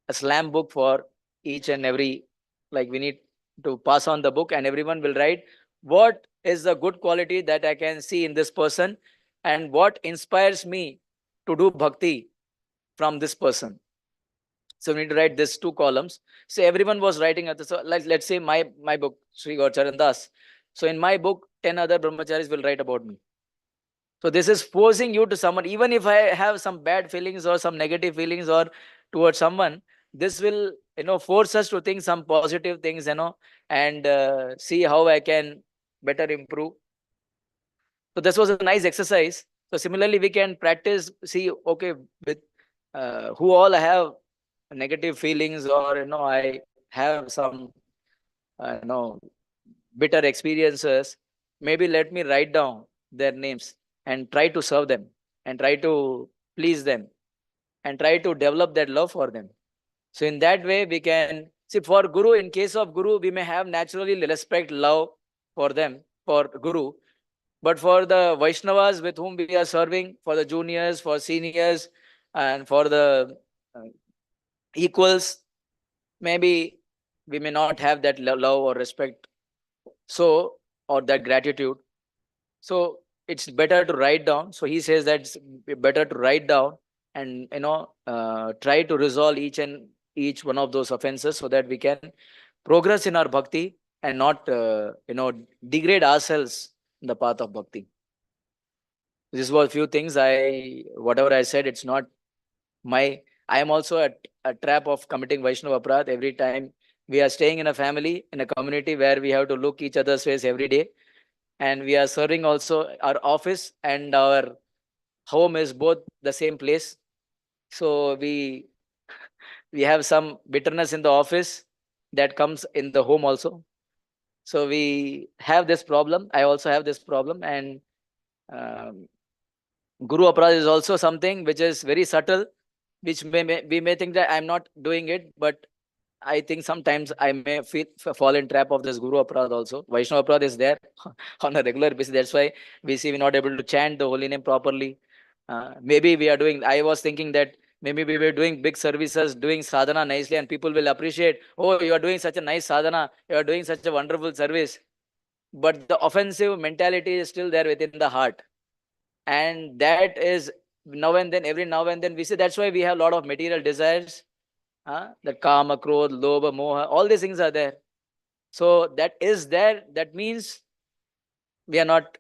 a slam book for each and every, like we need to pass on the book, and everyone will write what is the good quality that I can see in this person and what inspires me to do bhakti from this person. So we need to write these 2 columns. So everyone was writing at so let's say my book, Sri Gaur Charan Das. So in my book, 10 other brahmacharis will write about me. So this is forcing you to someone. Even if I have some bad feelings or some negative feelings or towards someone, this will, force us to think some positive things, and see how I can better improve. So this was a nice exercise. So similarly, we can practice. See, okay, with who all have negative feelings, or I have some bitter experiences. Maybe let me write down their names and try to serve them and try to please them and try to develop that love for them. So in that way, we can see, for Guru, in case of Guru, we may have naturally respect, love for them, for Guru. But for the Vaishnavas with whom we are serving, for the juniors, for seniors, and for the uh, equals, maybe we may not have that love or respect, so, or that gratitude. So it's better to write down. So he says that it's better to write down and try to resolve each one of those offenses, so that we can progress in our bhakti and not degrade ourselves in the path of bhakti. This was few things. Whatever I said, it's not my. I am also a trap of committing Vaishnava aparadh every time. We are staying in a family, in a community where we have to look each other's face every day, and we are serving also. Our office and our home is both the same place. So we have some bitterness in the office that comes in the home also. So we have this problem. I also have this problem, and um, Guru Aparad is also something which is very subtle, which we may think that I'm not doing it, but I think sometimes I may fall in trap of this Guru Aparad also. Vaishnava Aparad is there on a regular basis. That's why we see we're not able to chant the holy name properly. Maybe we are doing, I was thinking that maybe we were doing big services, doing sadhana nicely, and people will appreciate, oh, you are doing such a nice sadhana, you are doing such a wonderful service. But the offensive mentality is still there within the heart. And that is now and then, every now and then we see. That's why we have a lot of material desires. The kama, krodh, lobha, moha, all these things are there. So that is there. That means we are not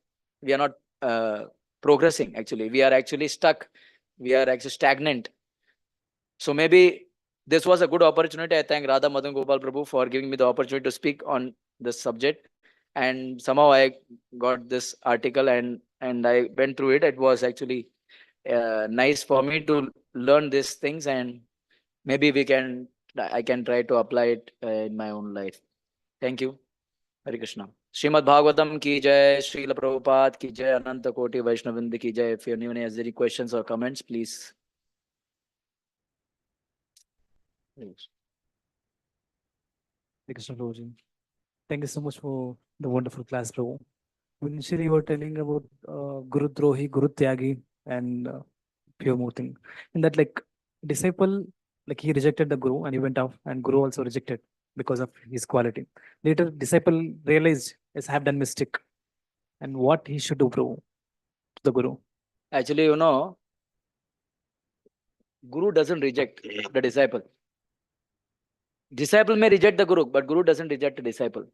progressing. Actually, we are actually stuck. We are actually stagnant. So maybe this was a good opportunity. I thank Radha Madan Gopal Prabhu for giving me the opportunity to speak on this subject. And somehow I got this article, and I went through it. It was actually nice for me to learn these things, and maybe I can try to apply it in my own life. Thank you. Hare Krishna. Srimad Bhagavatam ki jai, Srila Prabhupada ki jai, Ananta Koti Vaishnavinda ki jai. If anyone has any questions or comments, please. Krishna Prabhuji. Thank you so much for the wonderful class, Prabhu. Initially, you were telling about Guru Drohi, Guru Tyagi, and few more things. In that, like, disciple, like, he rejected the Guru and he went off, and Guru also rejected because of his quality. Later, disciple realized has have done mistake and what he should do, Prabhu, to the Guru. Actually, Guru doesn't reject the disciple. Disciple may reject the Guru, but Guru doesn't reject the disciple.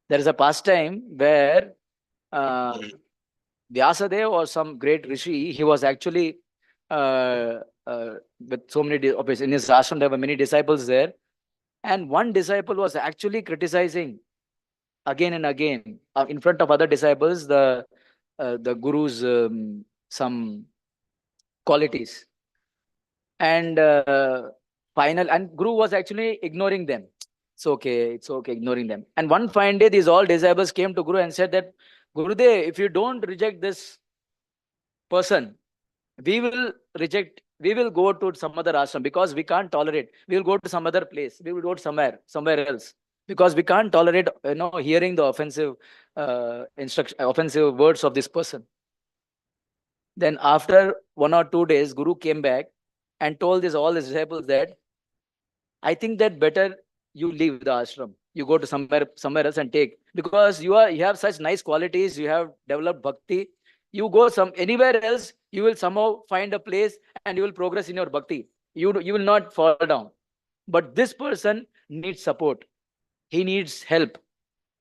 There is a pastime where Vyasadeva or some great rishi, he was actually with so many, in his ashram there were many disciples there, and one disciple was actually criticizing again and again in front of other disciples the Guru's some qualities, and Guru was actually ignoring them. It's okay, ignoring them. And one fine day, these all disciples came to Guru and said that, Gurudev, if you don't reject this person, we will go to some other ashram, because we can't tolerate. We will go to some other place. We will go to somewhere else, because we can't tolerate, hearing the offensive offensive words of this person. Then after 1 or 2 days, Guru came back and told all his disciples that, I think that better you leave the ashram. You go to somewhere else and take, because you have such nice qualities. You have developed bhakti. You go anywhere else, you will somehow find a place and you will progress in your bhakti. You will not fall down. But this person needs support. He needs help.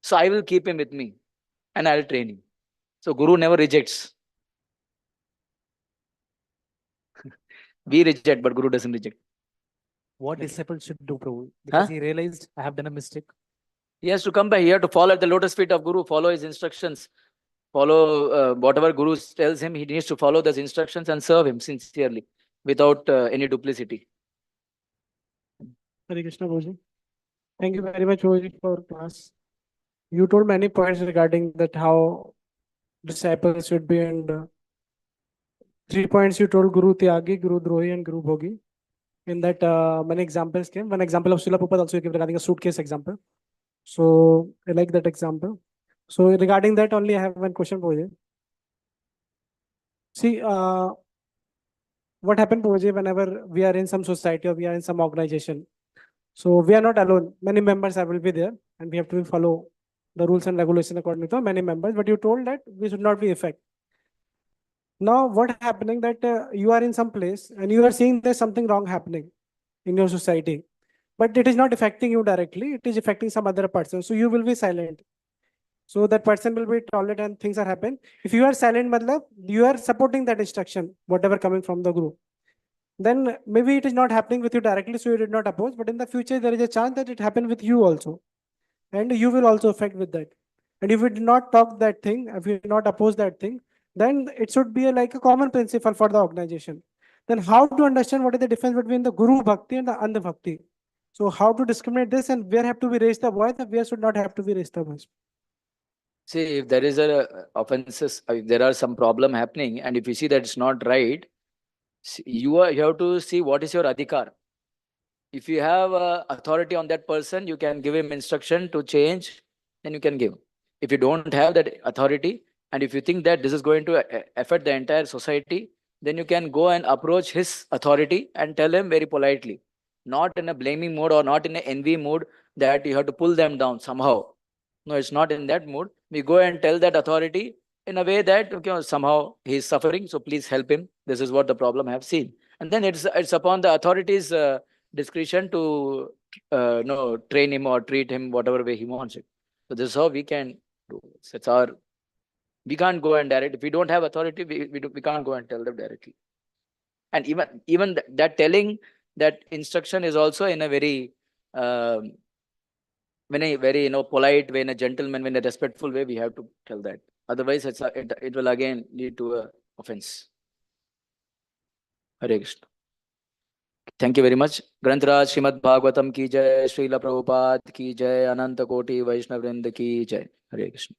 So I will keep him with me and I'll train him. So Guru never rejects. We reject, but Guru doesn't reject. What Okay. disciple should do, Prabhu? Huh? Because he realized I have done a mistake. He has to come back. He has to follow at the lotus feet of Guru, follow his instructions, follow whatever Guru tells him. He needs to follow those instructions and serve him sincerely, without any duplicity. Hare Krishna, Prabhuji. Thank you very much, Prabhuji, for class. You told many points regarding that how disciples should be, and 3 points you told: Guru Tyagi, Guru Drohi, and Guru Bhogi. In that, many examples came. One example of Srila Prabhupada also you gave regarding a suitcase example. So I like that example. So regarding that only, I have one question, Prabhuji. See, what happened, Prabhuji, whenever we are in some society or we are in some organization? So we are not alone. Many members will be there, and we have to follow the rules and regulations according to many members. But you told that we should not be affected. Now, what happening that you are in some place and you are seeing there's something wrong happening in your society, but it is not affecting you directly. It is affecting some other person. So you will be silent. So that person will be tolerant and things are happening. If you are silent, matlab, you are supporting that instruction, whatever coming from the group. Then maybe it is not happening with you directly, so you did not oppose. But in the future, there is a chance that it happen with you also, and you will also affect with that. And if you did not talk that thing, if you did not oppose that thing, then it should be like a common principle for the organization. Then how to understand what is the difference between the guru bhakti and the andha bhakti? So how to discriminate this, and where have to be raised the voice and where should not have to be raised the voice? See, if there is a offenses, if there are some problem happening, and if you see that it's not right, you have to see what is your adhikar. If you have authority on that person, you can give him instruction to change, then you can give. If you don't have that authority, and if you think that this is going to affect the entire society, then you can go and approach his authority and tell him very politely, not in a blaming mood or not in an envy mood that you have to pull them down somehow. No, it's not in that mood. We go and tell that authority in a way that, okay, somehow he is suffering, so please help him. This is what the problem I have seen. And then it's upon the authorities' discretion to no, train him or treat him whatever way he wants it. So this is how we can do. It's our, we can't go and direct. If we don't have authority, we can't go and tell them directly. And even that telling, that instruction is also in a very when a very polite way, in a gentleman, in a respectful way, we have to tell that. Otherwise, it will again lead to a offense. Hare Krishna. Thank you very much. Grantaraj Srimad Bhagavatam ki jai, Srila Prabhupada ki jai, Ananta Koti Vaishnav Vrinda ki jai. Hare Krishna.